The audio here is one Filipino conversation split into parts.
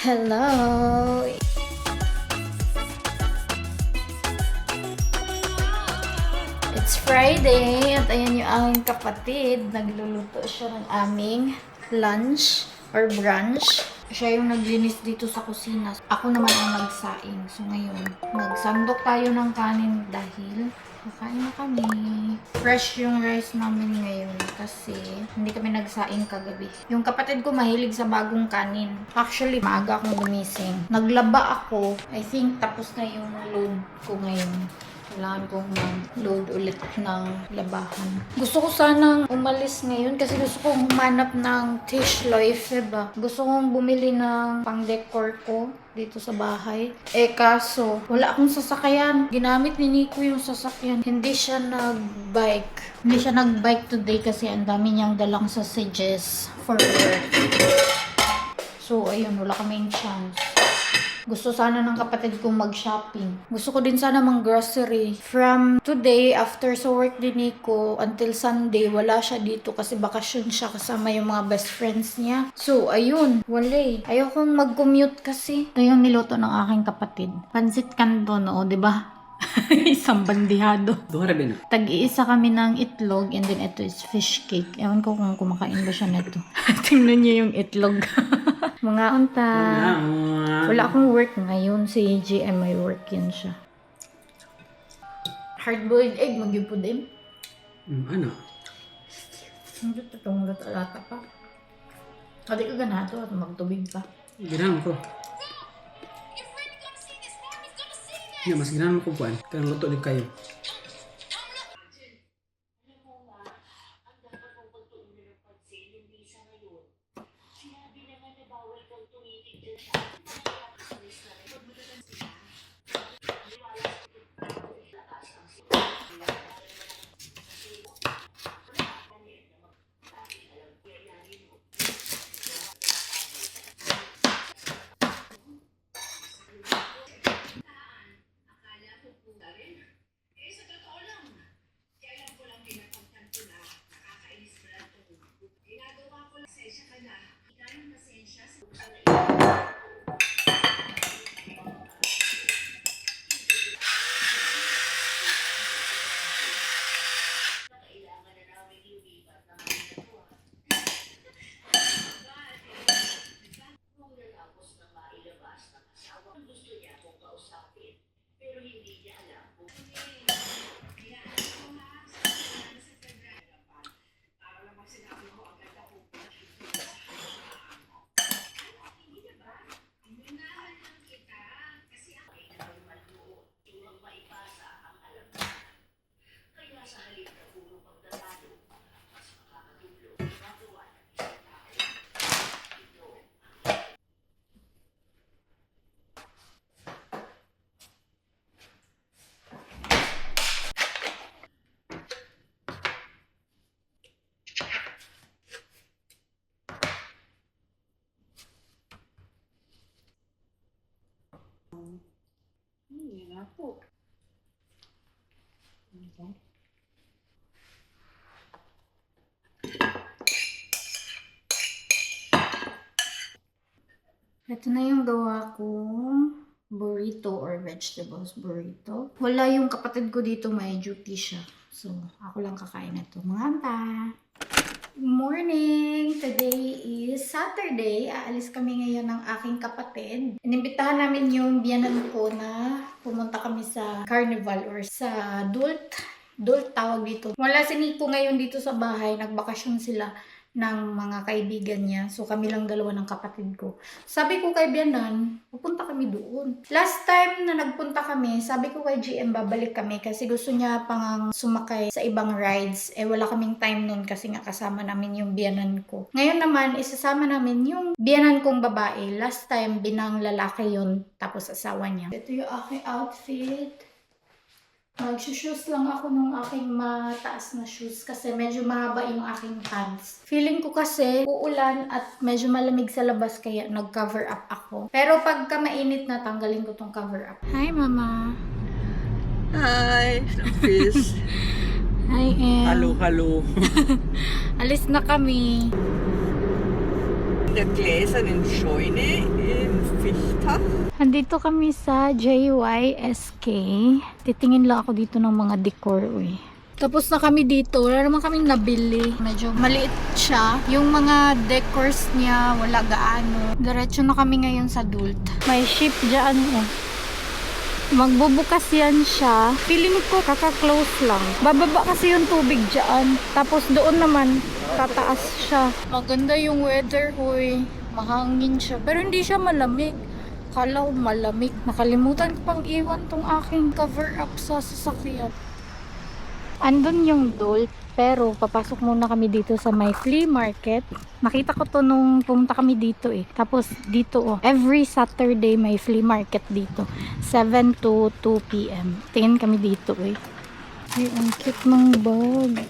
Hello! It's Friday at ayan yung aking kapatid. Nagluluto siya ng aming lunch or brunch. Siya yung naglinis dito sa kusina. Ako naman ang nagsaing. So ngayon, magsandok tayo ng kanin dahil kakain na kami. Fresh yung rice namin ngayon kasi hindi kami nagsaing kagabi. Yung kapatid ko mahilig sa bagong kanin. Actually, maaga akong gumising. Naglaba ako. I think tapos na yung load ko ngayon. Kailangan kong mag-load ulit ng labahan. Gusto ko sanang umalis ngayon kasi gusto kong humanap ng Tish Life, diba? Gusto kong bumili ng pang-decor ko dito sa bahay. Kaso, wala akong sasakyan. Ginamit ni Nico yung sasakyan. Hindi siya nag-bike. Hindi siya nag-bike today kasi ang dami niyang dalang sausages for work. So, ayun, wala kaming chance. Gusto sana ng kapatid kong mag-shopping. Gusto ko din sana mang-grocery. From today, after sa work din Nico, until Sunday, wala siya dito kasi bakasyon siya kasama yung mga best friends niya. So, ayun. Wala. Ayokong mag-commute kasi. Ito yung niluto ng aking kapatid. Pansit canton, o, diba? Isang bandihado. Tag-iisa kami ng itlog and then ito is fish cake. Ewan ko kung kumakain ba siya nito. Tingnan niyo yung itlog. Mga unta. Wala akong work ngayon. Si GM may work yun siya. Hard-boiled egg, magyupo din. Ano? Hindi itong lata pa. Hindi ka ganato at magtubig pa. Ginahan ko. Yeah, mas ginahan ko kuwan. Kanang luto din kayo. Yan na po. Okay. Ito na yung gawa kong burrito or vegetables burrito. Wala yung kapatid ko dito, may duty siya. So, ako lang kakain na ito. Mga anta! Good morning! Today is Saturday. Aalis kami ngayon ng aking kapatid. Inimbitahan namin yung biyanan ko na pumunta kami sa carnival or sa Dult. Dult tawag dito. Wala si Nico ngayon dito sa bahay. Nagbakasyon sila ng mga kaibigan niya. So, kami lang dalawa ng kapatid ko. Sabi ko kay Bianan, pupunta kami doon. Last time na nagpunta kami, sabi ko kay GM, babalik kami kasi gusto niya pang sumakay sa ibang rides. Wala kaming time noon kasi nga kasama namin yung Bianan ko. Ngayon naman, isasama namin yung Bianan kong babae. Last time, binang lalaki yun, tapos asawa niya. Ito yung aking outfit. Mag-shoes lang ako nung aking mataas na shoes kasi medyo mahaba yung aking pants. Feeling ko kasi uulan at medyo malamig sa labas kaya nag-cover up ako. Pero pagka mainit na, tanggalin ko tong cover up. Hi, Mama! Hi, Fish. Hi, Em. Halo. Alis na kami. Der Gläser, den Scheune, Andito kami sa JYSK. Titingin lang ako dito ng mga decor, uy. Tapos na kami dito. Wala naman kaming nabili. Medyo maliit siya. Yung mga decors niya, wala gaano. Diretso na kami ngayon sa Dult. May ship dyan, oh. Magbubukas yan siya. Feeling ko kaka-close lang. Bababa kasi yung tubig dyan. Tapos doon naman, tataas siya. Maganda yung weather, huy. Mahangin siya. Pero hindi siya malamig. Kala ko malamig. Nakalimutan ko pang iwan tong aking cover up sa sasakyan. Andun yung Dult. Pero papasok muna kami dito sa may flea market. Nakita ko to nung pumunta kami dito eh. Tapos dito oh, every Saturday may flea market dito. 7 to 2 p.m. Tingin kami dito eh. Ay, ang cute ng bag.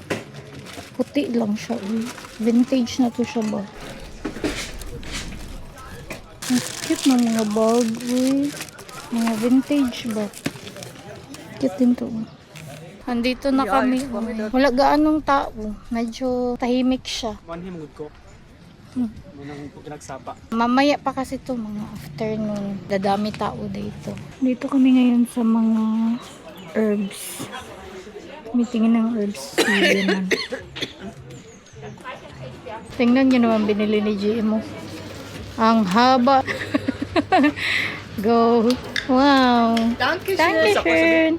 Puti lang siya eh. Vintage na to siya ba? Ang cute ng mga bag eh. Mga vintage ba? Cute din to eh. Andito na kami. Wala gaanong tao. Medyo tahimik siya. Manhim good ko. Manang pinagsapa. Mamaya pa kasi to mga afternoon. Dadami tao dito. Dito kami ngayon sa mga herbs. Tumitingin ng herbs. Naman. Tingnan nyo naman binili ni GMO. Ang haba. Go. Wow. Dankeschön.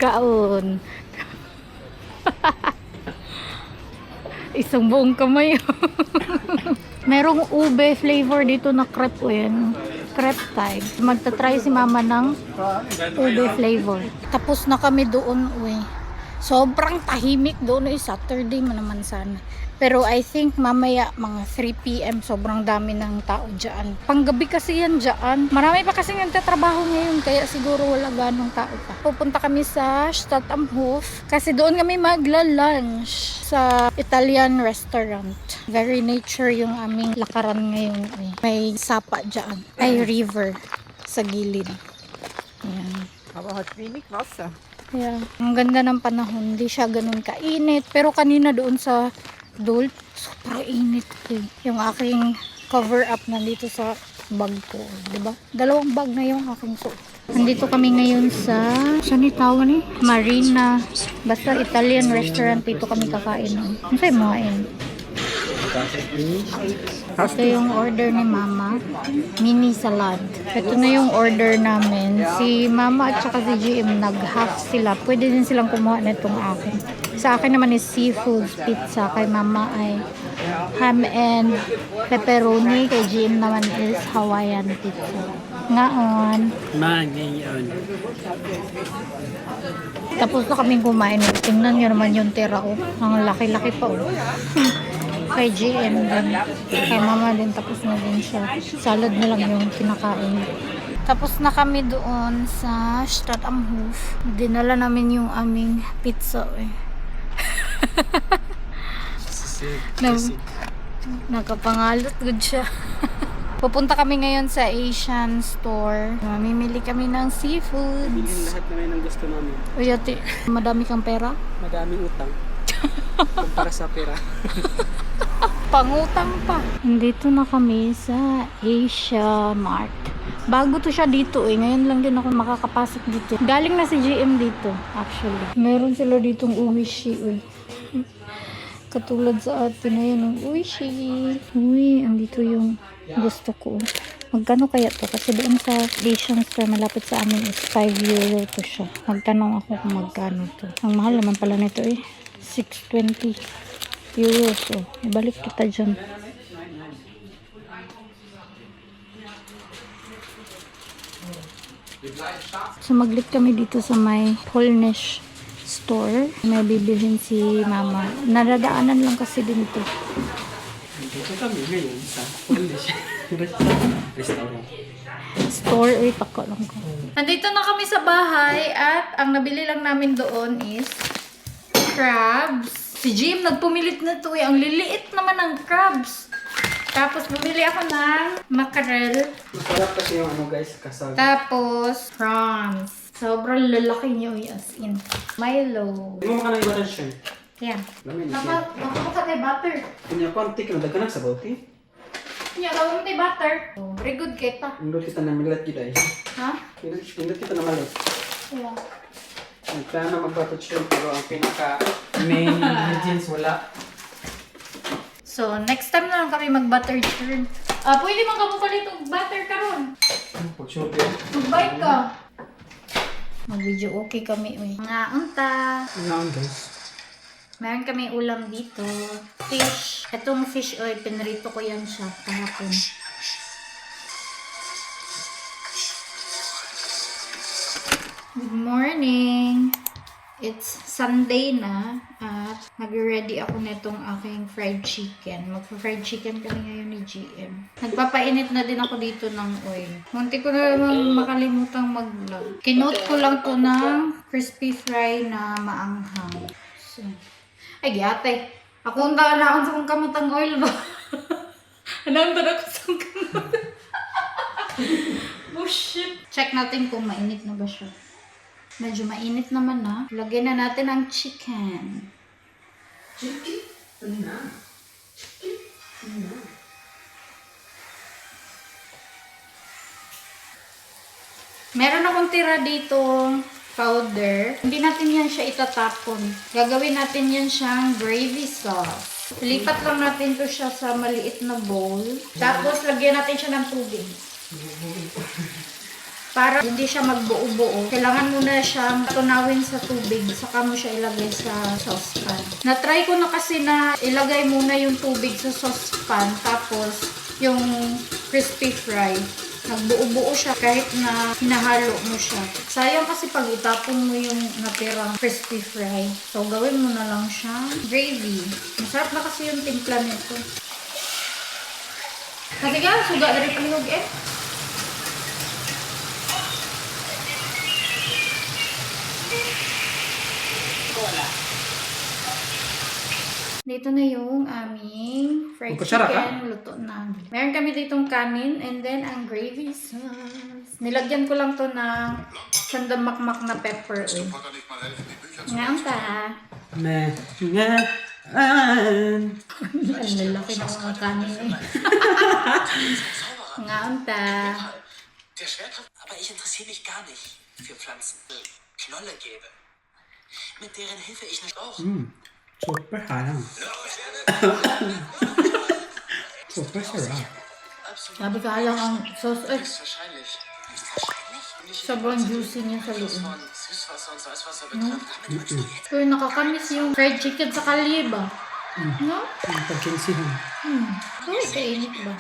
Kaon. Isang buong kamay. Merong ube flavor dito na crepe o yan. Crepe type. Magta-try si mama ng ube flavor. Tapos na kami doon, uy. Sobrang tahimik doon. Saturday man naman sana. Pero I think mamaya mga 3 p.m. sobrang dami ng tao dyan. Panggabi kasi yan dyan. Marami pa kasi nagtatrabaho ngayon kaya siguro wala ganong tao pa. Pupunta kami sa Stadt am Hof kasi doon kami magla-lunch sa Italian restaurant. Very nature yung aming lakaran ngayon. May sapa dyan. Ay, river sa gilid. Ayan. Aber hat wenig Wasser. Yeah. Ang ganda ng panahon. Hindi siya ganun kainit. Pero kanina doon sa Dult, super init eh. Yung aking cover up nandito sa bag ko. Diba? 2 bag na yung aking suot. Nandito kami ngayon sa, saan itawag ni? Marina. Basta Italian restaurant. Dito kami kakain. Ano sa'yo mga yun? Ito yung order ni mama. Mini salad. Ito na yung order namin. Si mama at saka si GM nag-half sila. Pwede din silang kumuha na itong akin. Sa akin naman is seafood pizza. Kay mama ay ham and pepperoni. Kay GM naman is Hawaiian pizza. Ngaon. Ngayon. Tapos na kaming kumain. Tingnan nyo naman yung tira ko. Ang laki-laki pa oh. Kay GM din. Kay mama din. Tapos na din siya. Salad na lang yung kinakain. Tapos na kami doon sa Stadt am Hof. Dinala namin yung aming pizza eh. Nakapangalot good siya. Pupunta kami ngayon sa Asian store. Mamimili kami ng seafoods. Bilhin lahat na ngayon ang gusto namin. Uy, ate, madami kang pera? Madaming utang. Kumpara sa pera. Pangutang pa. Nandito na kami sa Asia Mart. Bago to siya dito eh. Ngayon lang din ako makakapasok dito. Galing na si GM dito actually. Meron sila ditong uwishi eh. Katulad sa atin na yun ang uwishi. Uy, andito yung gusto ko. Magkano kaya to? Kasi doon sa Asian store malapit sa amin is 5 euro to siya. Magtanong ako kung magkano to. Ang mahal naman pala nito eh. 620 euros. So, ibalik kita dyan. So, maglit kami dito sa may Polnish store. May bibilhin si mama. Nadadaanan lang kasi din ito. Dito kami ngayon sa Polish restaurant. Store, uy, pako lang ko. Nandito na kami sa bahay at ang nabili lang namin doon is crabs. Si Jim, nagpumilit na to eh. Ang liliit naman ng crabs. Tapos, bumili ako ng mackerel. Masarap kasi yung ano guys, kasag. Tapos, prawns. Sobrang lalaki niyo as in. Milo. Hindi mo maka ng butter shrimp. Yan. Lamin. Nakabuka tayo butter. Kanya ko, antik na dagkanak sa bauti. Nya, gawin mo tayo butter. Oh, very good kita. Indot kita na milat kita eh. Ha? Indot kita na malit. Yeah. Nagplano na mag-butter shrimp pero ang pinaka main ingredients wala. So, next time na lang kami mag-butter shrimp. Pwede man ka mo palit og butter karon. Pag-short yun. Mag-bite ka. Mag-video okay kami. Nga, unta. Ngayon guys. Meron kami ulam dito. Fish. Itong fish oil, pinrito ko yan siya kahapon. Good morning! It's Sunday na at nag-ready ako nitong aking fried chicken. Mag-fried chicken kami ngayon ni GM. Nagpapainit na din ako dito ng oil. Munti ko na naman makalimutang mag-vlog. Kinote ko lang to ng crispy fry na maanghang. So, ay, giyate. Ako ang taanaan sa kong kamutang oil ba? Anong tanak ko sa kong kamutang? Oh, shit. Check natin kung mainit na ba siya. Medyo mainit naman na. Lagyan na natin ang chicken. Chicken? Ano na? Ano na? Meron akong tira dito powder. Hindi natin yan siya itatapon. Gagawin natin yan siyang gravy sauce. Lipat lang natin to siya sa maliit na bowl. Tapos lagyan natin siya ng tubig. Para hindi siya magbuo-buo, kailangan mo na siyang tunawin sa tubig, saka mo siya ilagay sa saucepan. Na-try ko na kasi na ilagay muna yung tubig sa saucepan, tapos yung crispy fry, nagbuo-buo siya kahit na hinahalo mo siya. Sayang kasi pag itapon mo yung natirang crispy fry. So, gawin mo na lang siyang gravy. Masarap na kasi yung timpla nito. Kasi nga, suga na rin pangilog eh. Dito na yung aming fried Magkutsara ka? chicken. Luto na. Meron kami ditong kanin and then ang gravy sauce. Nilagyan ko lang to ng sandamakmak na pepper. Ngayon ka. Meh. Ngaan. Ang lalaki ng mga kanin eh. Ngayon ka. Der Schwerkraft, aber ich interessiere mich gar nicht für Pflanzen. Knolle gäbe, mit deren Hilfe ich nicht auch. Super halang. Super sarap. Sabi ka lang ang sauce eh. Wahrscheinlich. Sobrang juicy niya sa loob. Von Süßwasser und Salzwasser betrifft, damit man studiert. Pero nakakamiss yung fried chicken sa kaliba. No? Ang pagkinsihan. Uy, kainit ba?